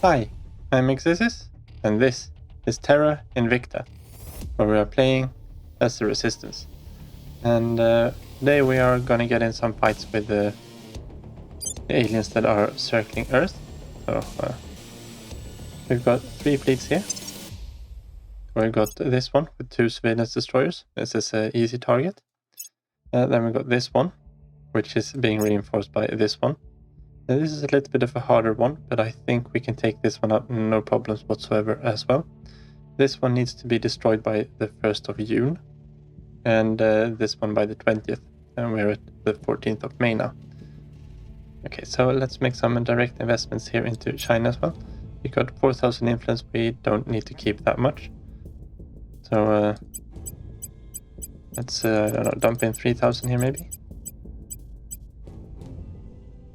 Hi, I'm Exesis, and this is Terra Invicta, where we are playing as the Resistance. And today we are gonna get in some fights with the aliens that are circling Earth. So we've got 3 fleets here. We've got this one with 2 surveillance destroyers. This is an easy target. Then we've got this one, which is being reinforced by this one. This is a little bit of a harder one, but I think we can take this one out no problems whatsoever as well. This one needs to be destroyed by the 1st of June, and this one by the 20th, and we're at the 14th of May now. Okay, so let's make some direct investments here into China as well. We got 4,000 influence, we don't need to keep that much. So let's I don't know, dump in 3,000 here maybe.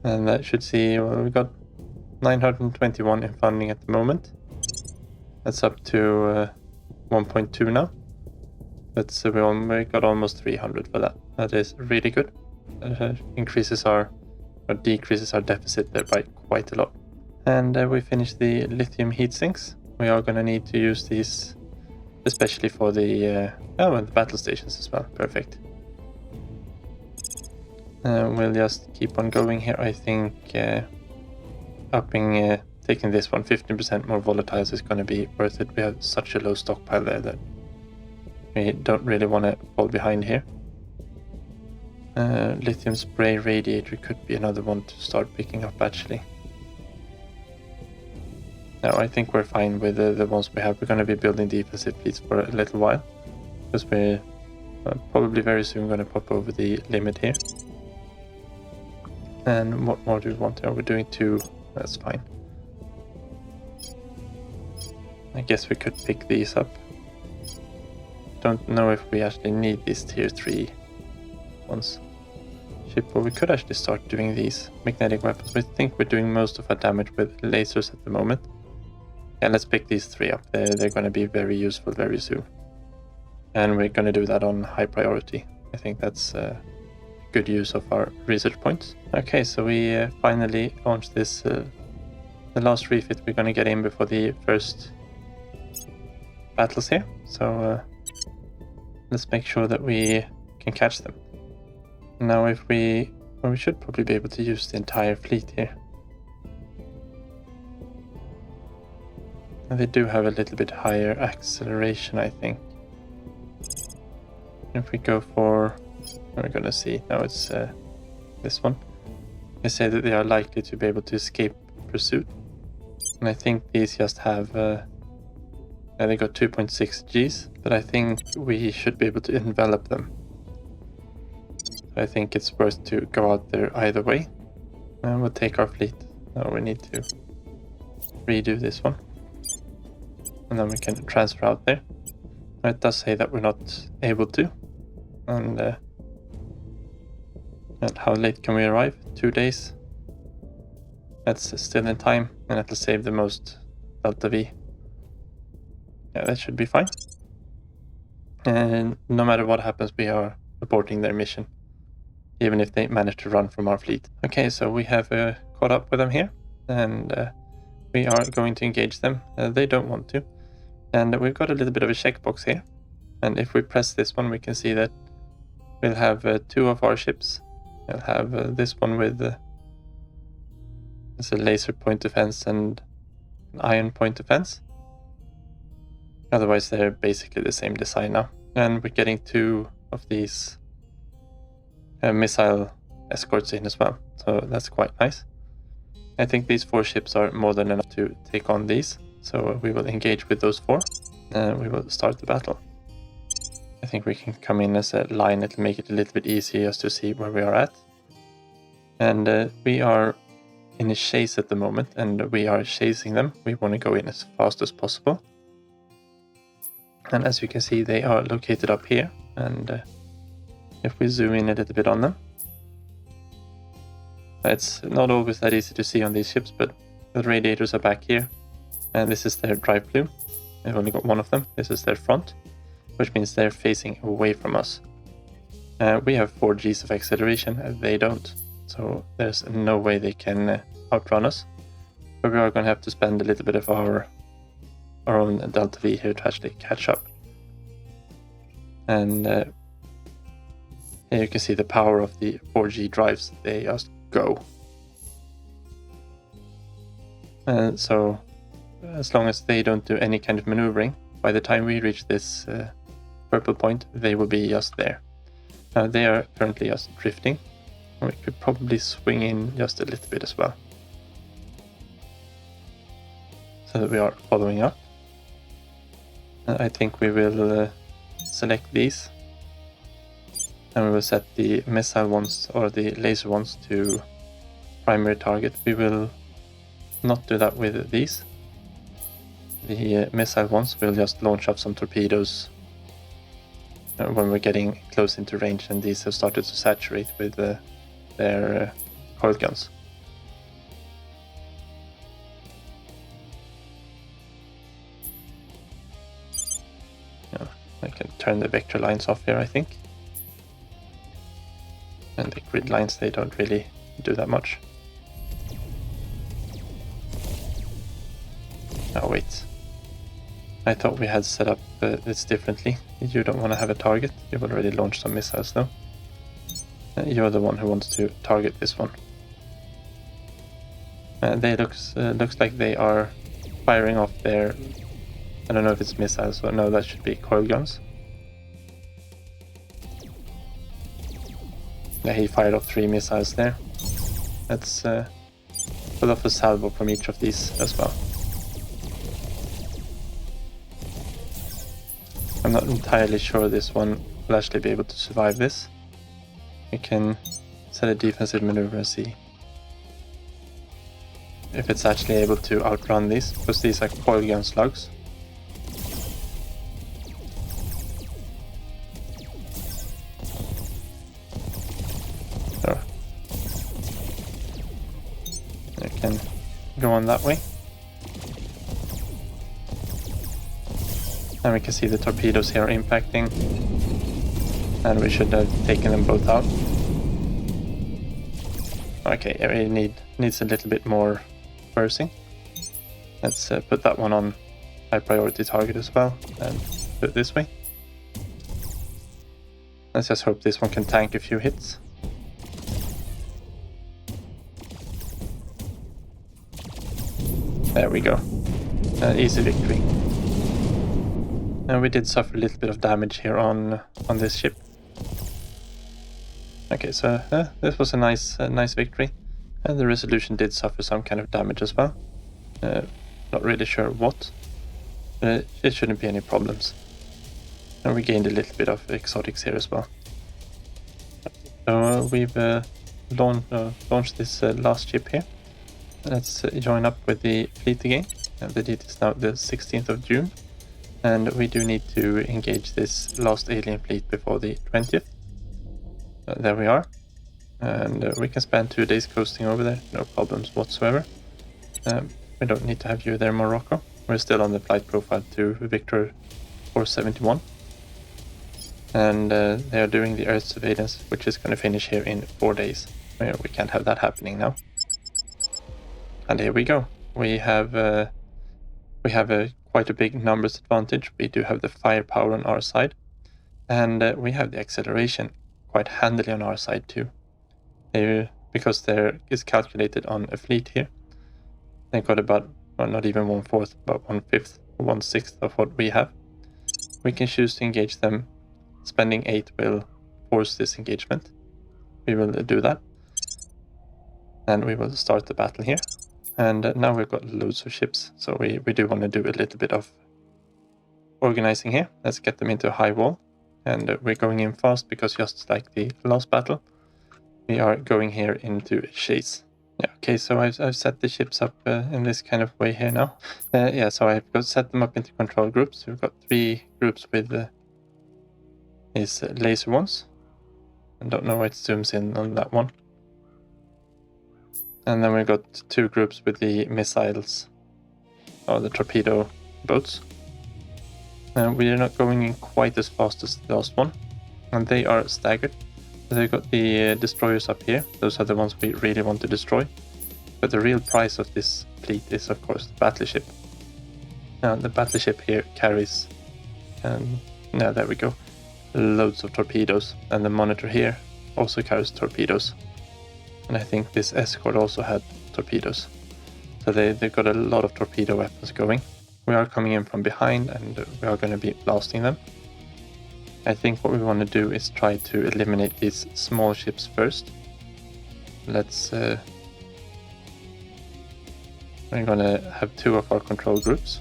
And that should see, well, we got 921 in funding at the moment. That's up to 1.2 now. But we got almost 300 for that. That is really good. Increases or decreases our deficit there by quite a lot. And we finished the lithium heat sinks. We are going to need to use these, especially for the battle stations as well. Perfect. We'll just keep on going here. I think taking this one 15% more volatiles is going to be worth it. We have such a low stockpile there that we don't really want to fall behind here. Lithium spray radiator could be another one to start picking up actually. No, I think we're fine with the ones we have. We're going to be building defensive fleets for a little while, because we're probably very soon going to pop over the limit here. And what more do we want here? We're doing 2, that's fine. I guess we could pick these up. Don't know if we actually need these tier 3 ones. But we could actually start doing these magnetic weapons. We think we're doing most of our damage with lasers at the moment. Yeah, let's pick these 3 up. They're going to be very useful very soon. And we're going to do that on high priority. I think that's good use of our research points. Okay, so we finally launched this, the last refit we're going to get in before the first battles here. So let's make sure that we can catch them. Now we should probably be able to use the entire fleet here. And they do have a little bit higher acceleration, I think. If we go for, we're gonna see, now it's this one. They say that they are likely to be able to escape pursuit. And I think these just have, they got 2.6 Gs, but I think we should be able to envelop them. I think it's worth to go out there either way. And we'll take our fleet. Now we need to redo this one. And then we can transfer out there. It does say that we're not able to. And how late can we arrive? 2 days. That's still in time, and that'll save the most Delta V. Yeah, that should be fine. And no matter what happens, we are aborting their mission, even if they manage to run from our fleet. Okay, so we have caught up with them here, and we are going to engage them. They don't want to. And we've got a little bit of a checkbox here. And if we press this one, we can see that we'll have 2 of our ships. We'll have this one with it's a laser point defense and an iron point defense. Otherwise, they're basically the same design now. And we're getting 2 of these missile escorts in as well. So that's quite nice. I think these 4 ships are more than enough to take on these. So we will engage with those 4, and we will start the battle. I think we can come in as a line. It'll make it a little bit easier just to see where we are at. And we are in a chase at the moment, and we are chasing them. We want to go in as fast as possible. And as you can see, they are located up here. And if we zoom in a little bit on them, it's not always that easy to see on these ships, but the radiators are back here. And this is their drive plume. They've only got 1 of them. This is their front, which means they're facing away from us. We have 4 Gs of acceleration, they don't. So there's no way they can outrun us. but we are going to have to spend a little bit of our own Delta V here to actually catch up. And here you can see the power of the 4G drives. They just go. And so as long as they don't do any kind of maneuvering, by the time we reach this purple point, they will be just there. Now they are currently just drifting. We could probably swing in just a little bit as well, so that we are following up. I think we will select these, and we will set the missile ones or the laser ones to primary target. We will not do that with these. The missile ones will just launch off some torpedoes when we're getting close into range, and these have started to saturate with their coil guns. I can turn the vector lines off here, I think. And the grid lines, they don't really do that much. Oh wait, I thought we had set up this differently. You don't want to have a target. You've already launched some missiles though. You're the one who wants to target this one. They looks like they are firing off their, I don't know if it's missiles or no, that should be coil guns. Yeah, he fired off 3 missiles there. Let's pull off a salvo from each of these as well. I'm not entirely sure this one will actually be able to survive this. We can set a defensive maneuver and see if it's actually able to outrun these, because these are coil gun slugs. So you can go on that way. And we can see the torpedoes here impacting, and we should have taken them both out. Okay, it needs a little bit more bursting. Let's put that one on high priority target as well, and do it this way. Let's just hope this one can tank a few hits. There we go. Easy victory. And we did suffer a little bit of damage here on this ship. Okay, so this was a nice victory. And the Resolution did suffer some kind of damage as well. Not really sure what, but it shouldn't be any problems. And we gained a little bit of exotics here as well. So we've launched this last ship here. Let's join up with the fleet again. The date is now the 16th of June. And we do need to engage this last alien fleet before the 20th. There we are. And we can spend 2 days coasting over there, no problems whatsoever. We don't need to have you there, Morocco. We're still on the flight profile to Victor 471. And they are doing the Earth surveillance, which is going to finish here in 4 days. We can't have that happening now. And here we go. We have a quite a big numbers advantage. We do have the firepower on our side, and we have the acceleration quite handily on our side too. Because there is calculated on a fleet here. They got about, well, not even 1/4, about 1/5 or 1/6 of what we have. We can choose to engage them. Spending 8 will force this engagement. We will do that. And we will start the battle here. And now we've got loads of ships, so we do want to do a little bit of organizing here. Let's get them into a high wall. And we're going in fast because just like the last battle, we are going here into a chase. Yeah, okay, so I've set the ships up in this kind of way here now. Yeah, so I've set them up into control groups. We've got 3 groups with these laser ones. I don't know why it zooms in on that one. And then we've got 2 groups with the missiles, or the torpedo boats. We are not going in quite as fast as the last one, and they are staggered. They've got the destroyers up here. Those are the ones we really want to destroy. But the real price of this fleet is of course the battleship. Now the battleship here carries, now there we go, loads of torpedoes, and the monitor here also carries torpedoes. And I think this escort also had torpedoes. So they've got a lot of torpedo weapons going. We are coming in from behind and we are going to be blasting them. I think what we want to do is try to eliminate these small ships first. Let's... we're going to have 2 of our control groups.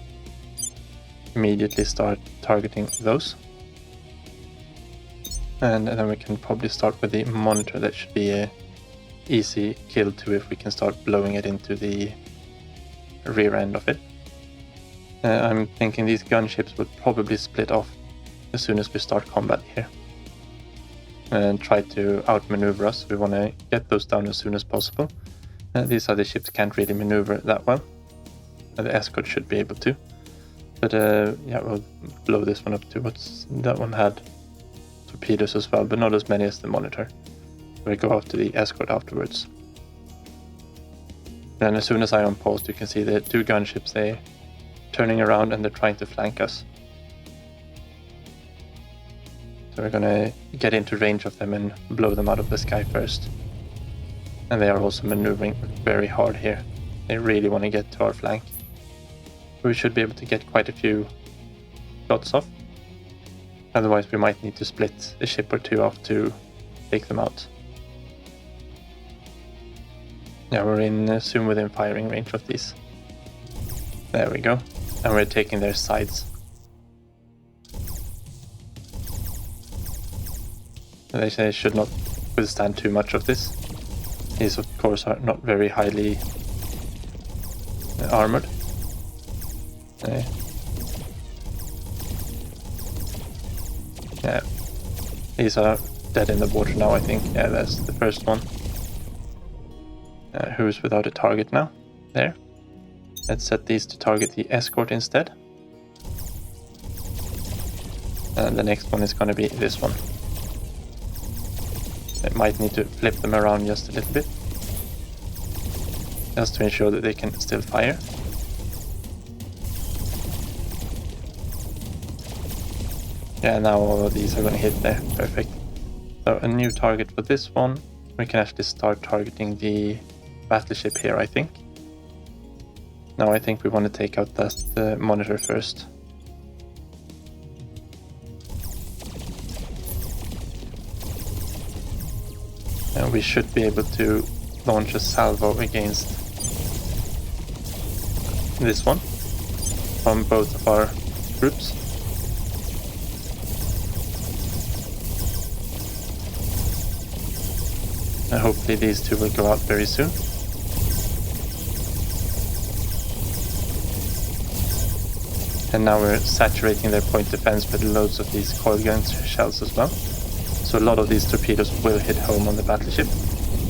Immediately start targeting those. And then we can probably start with the monitor. That should be a easy kill too if we can start blowing it into the rear end of it. I'm thinking these gunships will probably split off as soon as we start combat here and try to outmaneuver us. We want to get those down as soon as possible. These other ships can't really maneuver that well. The escort should be able to. But yeah, we'll blow this one up too. That one had torpedoes as well, but not as many as the monitor. We'll go after the escort afterwards. And as soon as I unpaused, you can see the 2 gunships, they're turning around and they're trying to flank us. So we're gonna get into range of them and blow them out of the sky first. And they are also maneuvering very hard here. They really want to get to our flank. We should be able to get quite a few shots off. Otherwise we might need to split a ship or 2 off to take them out. Yeah, we're in soon within firing range of these. There we go. And we're taking their sides. They should not withstand too much of this. These of course are not very highly armored. Yeah, these are dead in the water now, I think. Yeah, that's the first one. Who's without a target now? There. Let's set these to target the escort instead. And the next one is going to be this one. I might need to flip them around just a little bit, just to ensure that they can still fire. Yeah, now all of these are going to hit there. Perfect. So a new target for this one. We can actually start targeting the battleship here, I think. Now I think we want to take out that monitor first. And we should be able to launch a salvo against this one from both of our groups. And hopefully these 2 will go out very soon. And now we're saturating their point defense with loads of these coil gun shells as well. So a lot of these torpedoes will hit home on the battleship.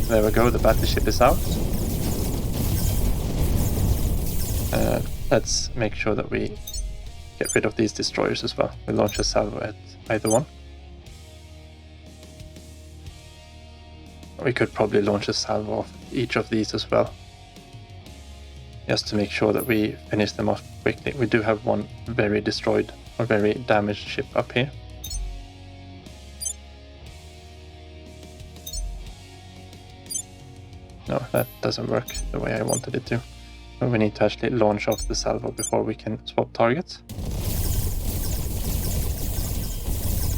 There we go, the battleship is out. Let's make sure that we get rid of these destroyers as well. We'll launch a salvo at either one. We could probably launch a salvo off each of these as well, just to make sure that we finish them off quickly. We do have one very destroyed or very damaged ship up here. No, that doesn't work the way I wanted it to. So we need to actually launch off the salvo before we can swap targets.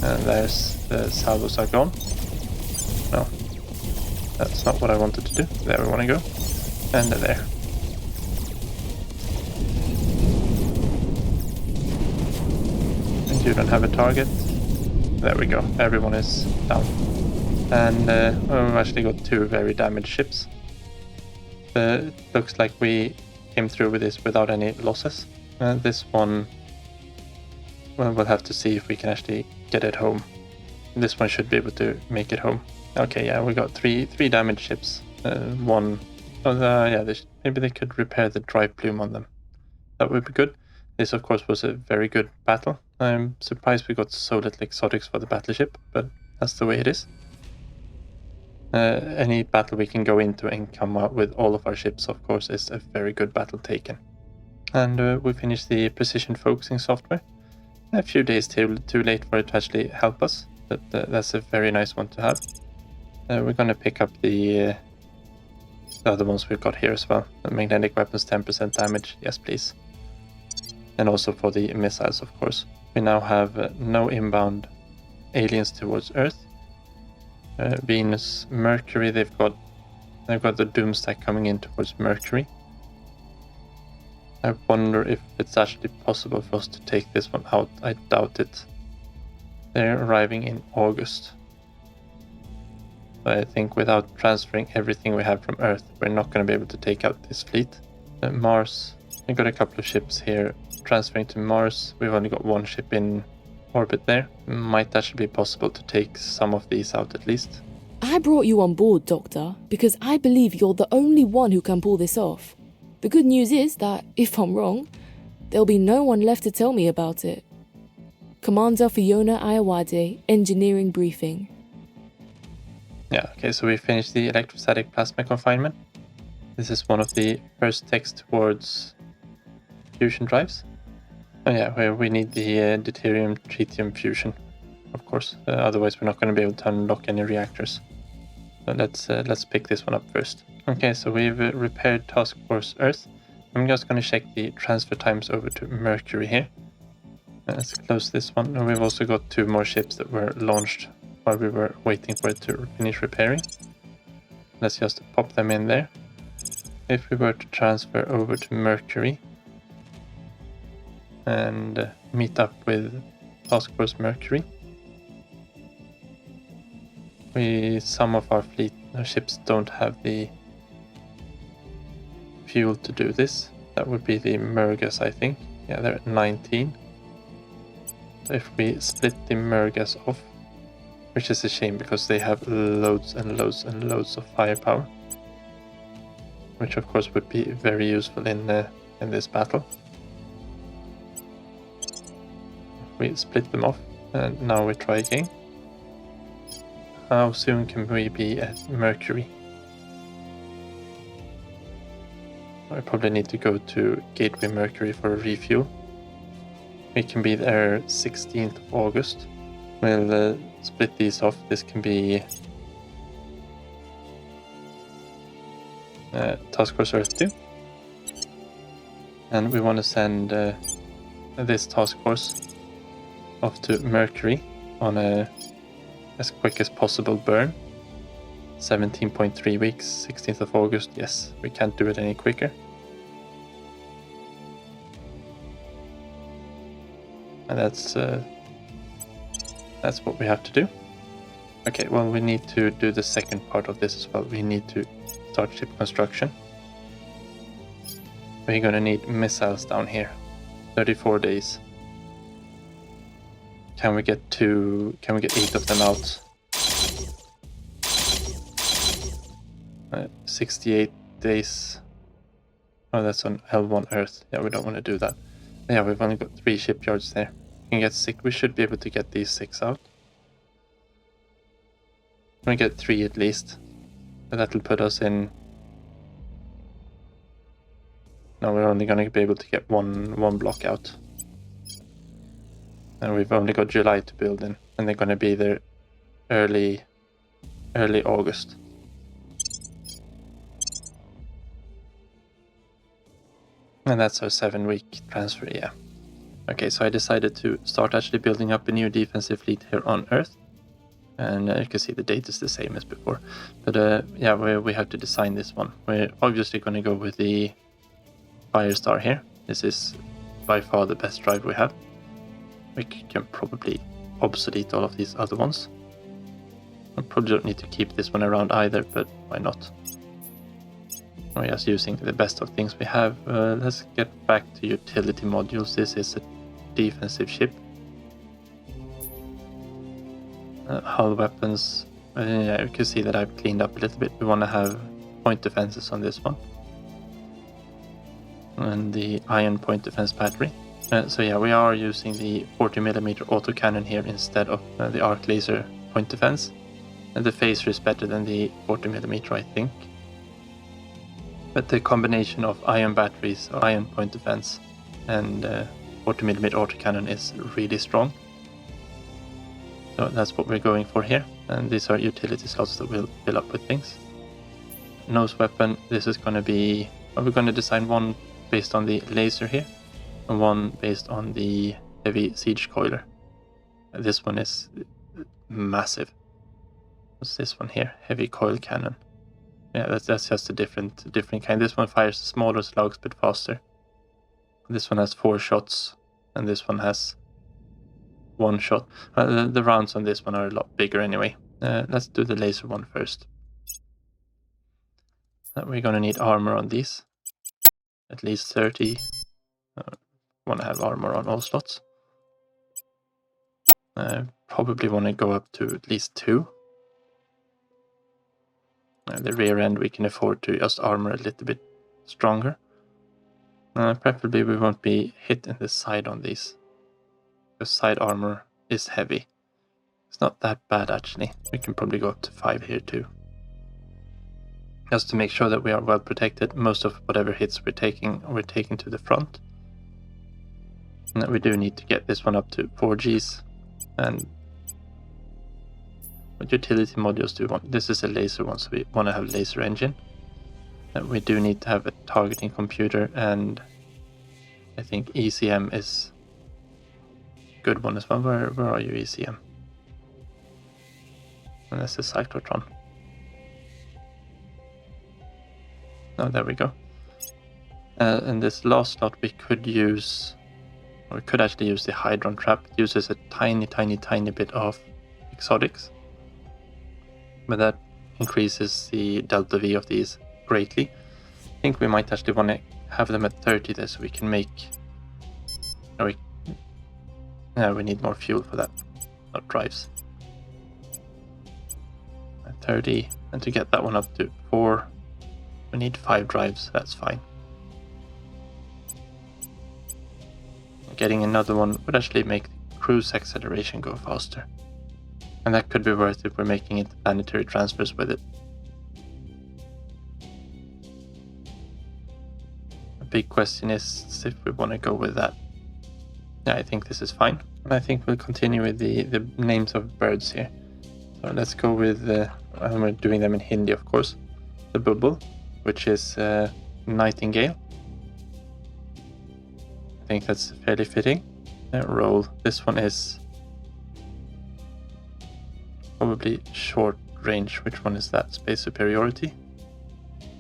And there's the salvos are gone. No, that's not what I wanted to do. There we want to go. And they're there. And you don't have a target. There we go. Everyone is down. And we've actually got 2 very damaged ships. It looks like we came through with this without any losses. This one, well, we'll have to see if we can actually get it home. This one should be able to make it home. Okay, yeah, we got three damaged ships. One, yeah, maybe they could repair the drive plume on them. That would be good. This, of course, was a very good battle. I'm surprised we got so little exotics for the battleship, but that's the way it is. Any battle we can go into and come out with all of our ships, of course, is a very good battle taken. And we finished the precision focusing software. A few days too late for it to actually help us, but that's a very nice one to have. We're going to pick up the other ones we've got here as well. The magnetic weapons, 10% damage, yes please. And also for the missiles, of course. We now have no inbound aliens towards Earth. Venus, Mercury, they've got the Doomstack coming in towards Mercury. I wonder if it's actually possible for us to take this one out. I doubt it. They're arriving in August. But I think without transferring everything we have from Earth, we're not going to be able to take out this fleet. Mars, we've got a couple of ships here transferring to Mars. We've only got one ship in orbit there. Might actually be possible to take some of these out at least. I brought you on board, Doctor, because I believe you're the only one who can pull this off. The good news is that, if I'm wrong, there'll be no one left to tell me about it. Commander Fiona Ayawade, Engineering Briefing. Yeah, okay, so we finished the electrostatic plasma confinement. This is one of the first techs towards fusion drives. Oh yeah, where we need the deuterium-tritium fusion, of course. Otherwise we're not going to be able to unlock any reactors. So let's pick this one up first. Okay, so we've repaired Task Force Earth. I'm just going to check the transfer times over to Mercury here. Let's close this one. And we've also got 2 more ships that were launched while we were waiting for it to finish repairing. Let's just pop them in there. If we were to transfer over to Mercury and meet up with Task Force Mercury, some of our ships don't have the fuel to do this. That would be the Murgas, I think. Yeah, they're at 19. So if we split the Murgas off, which is a shame because they have loads and loads and loads of firepower, which of course would be very useful in this battle. We split them off, and now we try again. How soon can we be at Mercury? I probably need to go to Gateway Mercury for a refuel. We can be there 16th of August. We'll split these off. This can be Task Force Earth 2. And we want to send this task force off to Mercury on a as quick as possible burn. 17.3 weeks, 16th of August. Yes, we can't do it any quicker. And that's what we have to do. Okay, well, we need to do the second part of this as well. We need to start ship construction. We're gonna need missiles down here. 34 days. Can we get 8 of them out? 68 days. Oh, that's on L1 Earth. Yeah, we don't want to do that. Yeah, we've only got 3 shipyards there. We can get 6. We should be able to get these 6 out. We get 3 at least. That'll put us in. No, we're only going to be able to get one block out. And we've only got July to build in, and they're going to be there early August. And that's our 7-week transfer, yeah. Okay, so I decided to start actually building up a new defensive fleet here on Earth. And you can see the date is the same as before. But yeah, we have to design this one. We're obviously going to go with the Firestar here. This is by far the best drive we have. We can probably obsolete all of these other ones. I probably don't need to keep this one around either, but why not? We're just using the best of things we have. Let's get back to utility modules. This is a defensive ship. Hull weapons. Yeah, you can see that I've cleaned up a little bit. We want to have point defenses on this one. And the iron point defense battery. So yeah, we are using the 40mm autocannon here instead of the arc laser point defense. And the phaser is better than the 40mm, I think. But the combination of ion batteries, or ion point defense, and 40mm autocannon is really strong. So that's what we're going for here. And these are utility slots that will fill up with things. Nose weapon, this is going to be... Well, we're going to design one based on the laser here, and one based on the heavy siege coiler. This one is massive. What's this one here? Heavy coil cannon. Yeah, that's just a different kind. This one fires smaller slugs but faster. This one has 4 shots, and this one has 1 shot. The rounds on this one are a lot bigger anyway. Let's do the laser one first. We're gonna need armor on these. At least 30. Want to have armor on all slots. Probably want to go up to at least 2. The rear end we can afford to just armor a little bit stronger. Preferably we won't be hit in the side on these. Because side armor is heavy. It's not that bad actually. We can probably go up to 5 here too. Just to make sure that we are well protected. Most of whatever hits we're taking to the front. And that we do need to get this one up to 4 Gs. And what utility modules do we want? This is a laser one, so we want to have laser engine. And we do need to have a targeting computer, and I think ECM is a good one as well. Where are you, ECM? And that's the cyclotron. Oh, there we go. And this last slot we could use, or we could actually use the Hydron Trap. It uses a tiny bit of exotics. But that increases the delta V of these greatly. I think we might actually want to have them at 30 there so we can make... we need more fuel for that, not drives. At 30, and to get that one up to 4, we need 5 drives, that's fine. Getting another one would actually make the cruise acceleration go faster. And that could be worth it if we're making interplanetary transfers with it. A big question is if we want to go with that. Yeah, I think this is fine. And I think we'll continue with the names of birds here. So let's go with, and we're doing them in Hindi of course, the bulbul, which is nightingale. I think that's fairly fitting. Roll, this one is probably short range. Which one is that? Space superiority?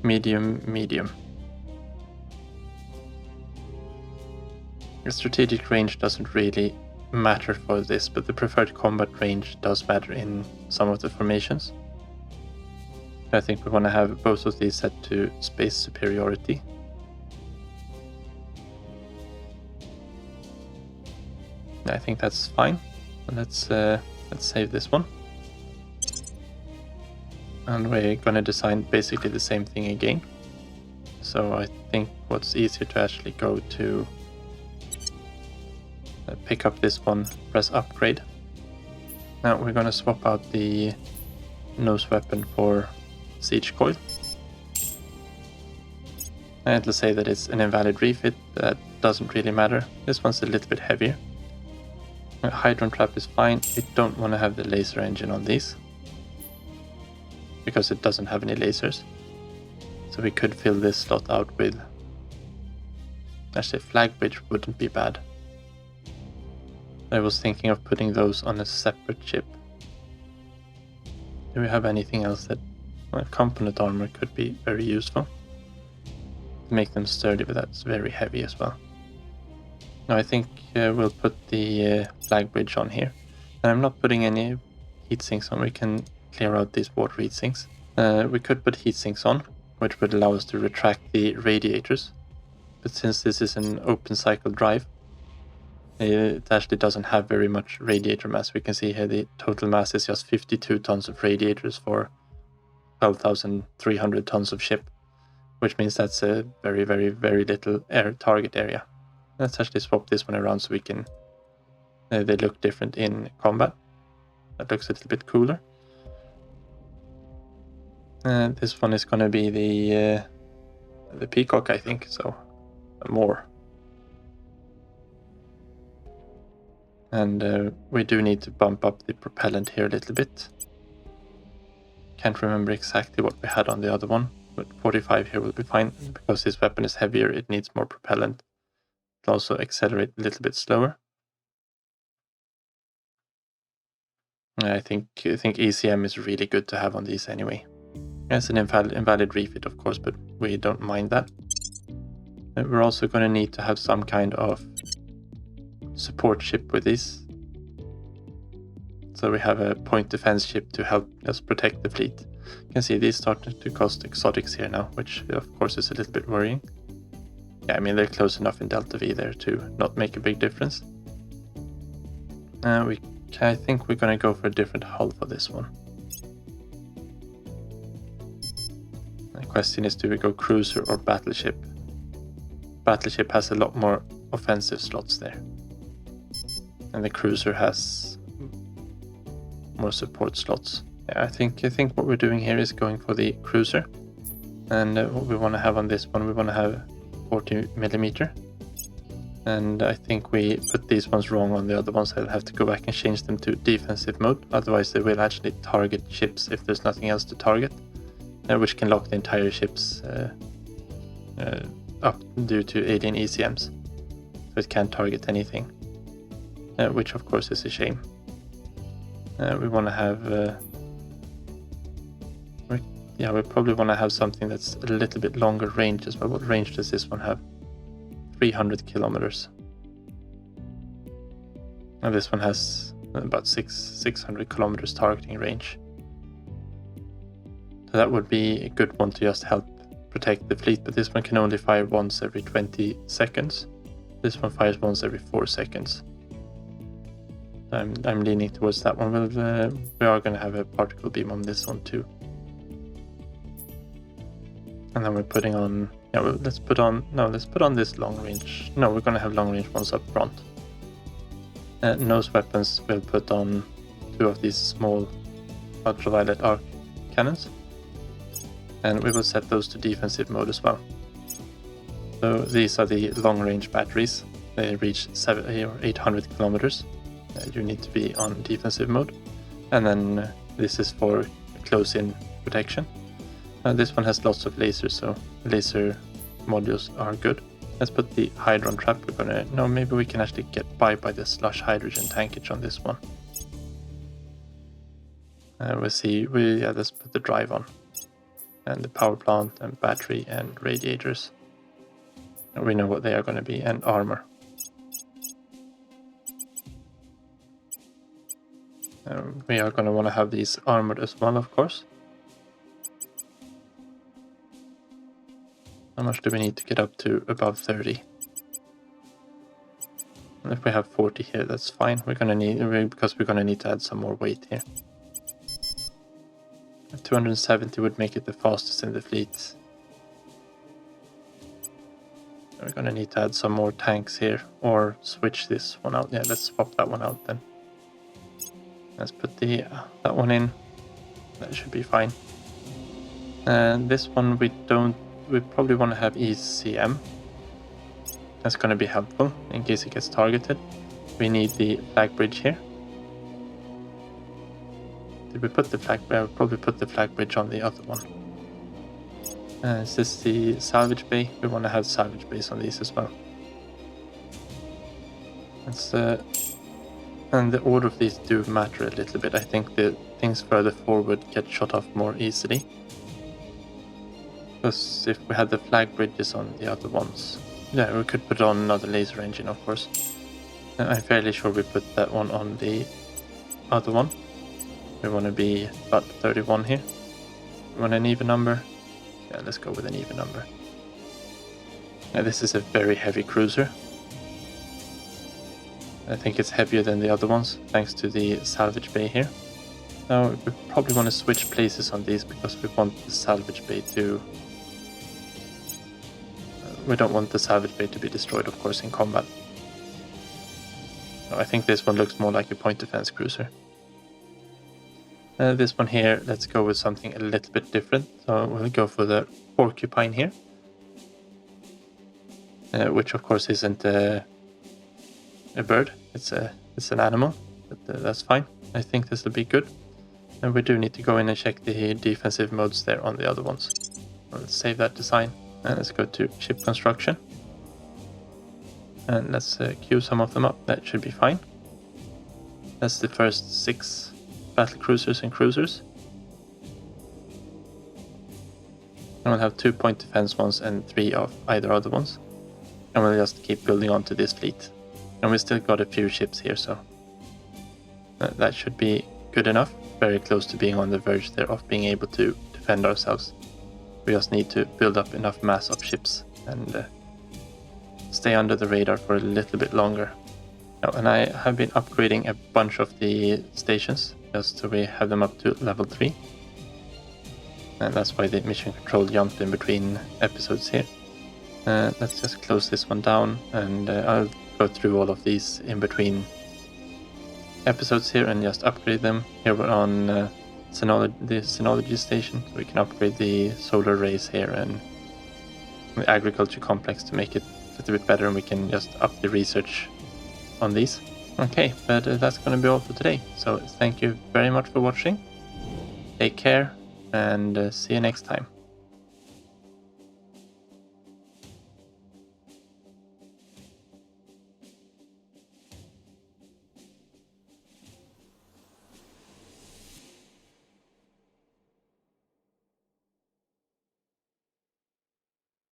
Medium. The strategic range doesn't really matter for this, but the preferred combat range does matter in some of the formations. I think we want to have both of these set to space superiority. I think that's fine. And let's save this one. And we're going to design basically the same thing again. So I think what's easier to actually go to pick up this one, press upgrade. Now we're going to swap out the nose weapon for siege coil. And it'll say that it's an invalid refit. That doesn't really matter. This one's a little bit heavier. Hydron Trap is fine. We don't want to have the laser engine on these because it doesn't have any lasers. So we could fill this slot out with... Actually, flag bridge wouldn't be bad. I was thinking of putting those on a separate chip. Do we have anything else that... Well, component armor could be very useful. To make them sturdy, but that's very heavy as well. Now I think we'll put the flag bridge on here. And I'm not putting any heat sinks on. We can clear out these water heat sinks. We could put heat sinks on, which would allow us to retract the radiators. But since this is an open cycle drive, it actually doesn't have very much radiator mass. We can see here the total mass is just 52 tons of radiators for 12,300 tons of ship, which means that's a very little target area. Let's actually swap this one around so we can... they look different in combat. That looks a little bit cooler. This one is going to be the Peacock, I think, so more. And we do need to bump up the propellant here a little bit. Can't remember exactly what we had on the other one, but 45 here will be fine. Because this weapon is heavier, it needs more propellant. It'll also accelerate a little bit slower. I think ECM is really good to have on these anyway. It's an invalid refit, of course, but we don't mind that. We're also going to need to have some kind of support ship with this. So we have a point defense ship to help us protect the fleet. You can see these starting to cost exotics here now, which of course is a little bit worrying. Yeah, I mean they're close enough in Delta V there to not make a big difference. I think we're going to go for a different hull for this one. The question is, do we go cruiser or battleship? Battleship has a lot more offensive slots there. And the cruiser has more support slots. Yeah, I think what we're doing here is going for the cruiser. And what we want to have on this one, we want to have 40mm. And I think we put these ones wrong on the other ones. I'll have to go back and change them to defensive mode. Otherwise they will actually target ships if there's nothing else to target. Which can lock the entire ships up due to alien ECMs. So it can't target anything. Which of course is a shame. We want to have... we probably want to have something that's a little bit longer range as well. What range does this one have? 300 kilometers. And this one has about 600 kilometers targeting range. So that would be a good one to just help protect the fleet, but this one can only fire once every 20 seconds. This one fires once every 4 seconds. I'm leaning towards that one. We are going to have a particle beam on this one too. And then we're putting on... Yeah, let's put on this long range. No, we're going to have long range ones up front. Nose weapons, we'll put on 2 of these small ultraviolet arc cannons. And we will set those to defensive mode as well. So these are the long range batteries. They reach 700 or 800 kilometers. You need to be on defensive mode. And then this is for close-in protection. This one has lots of lasers, so laser modules are good. Let's put the hydron trap. Maybe we can actually get by the slush hydrogen tankage on this one. We'll see. Let's put the drive on. And the power plant and battery and radiators. And we know what they are going to be, and armor. We are going to want to have these armored as well, of course. How much do we need to get up to? Above 30. And if we have 40 here, that's fine. We're going to need to add some more weight here. 270 would make it the fastest in the fleet. We're going to need to add some more tanks here, or switch this one out. Yeah, let's swap that one out then. Let's put that one in. That should be fine. And this one we probably want to have ECM. That's going to be helpful in case it gets targeted. We need the flag bridge here. Did we put the flag? I would probably put the flag bridge on the other one. Is this the salvage bay? We want to have salvage bays on these as well. And the order of these do matter a little bit. I think the things further forward get shot off more easily. Because if we had the flag bridges on the other ones, yeah, we could put on another laser engine, of course. I'm fairly sure we put that one on the other one. We want to be about 31 here. We want an even number. Yeah, let's go with an even number. Now, this is a very heavy cruiser. I think it's heavier than the other ones, thanks to the salvage bay here. Now, we probably want to switch places on these because we want the salvage bay to... we don't want the salvage bay to be destroyed, of course, in combat. No, I think this one looks more like a point defense cruiser. This one here, let's go with something a little bit different. So we'll go for the porcupine here. Which of course isn't a bird, it's an animal, but that's fine. I think this will be good. And we do need to go in and check the defensive modes there on the other ones. Let's save that design and let's go to ship construction. And let's queue some of them up, that should be fine. That's the first 6 battle cruisers and cruisers. And we'll have 2-point defense ones and 3 of either other ones. And we'll just keep building onto this fleet. And we still got a few ships here, so that should be good enough. Very close to being on the verge there of being able to defend ourselves. We just need to build up enough mass of ships and stay under the radar for a little bit longer. Oh, and I have been upgrading a bunch of the stations just so we have them up to level 3. And that's why the mission control jumped in between episodes here. Let's just close this one down, and I'll go through all of these in between episodes here and just upgrade them. Here we're on the Synology station, so we can upgrade the solar arrays here and the agriculture complex to make it a little bit better, and we can just up the research on these. Okay, but that's going to be all for today. So thank you very much for watching. Take care and see you next time.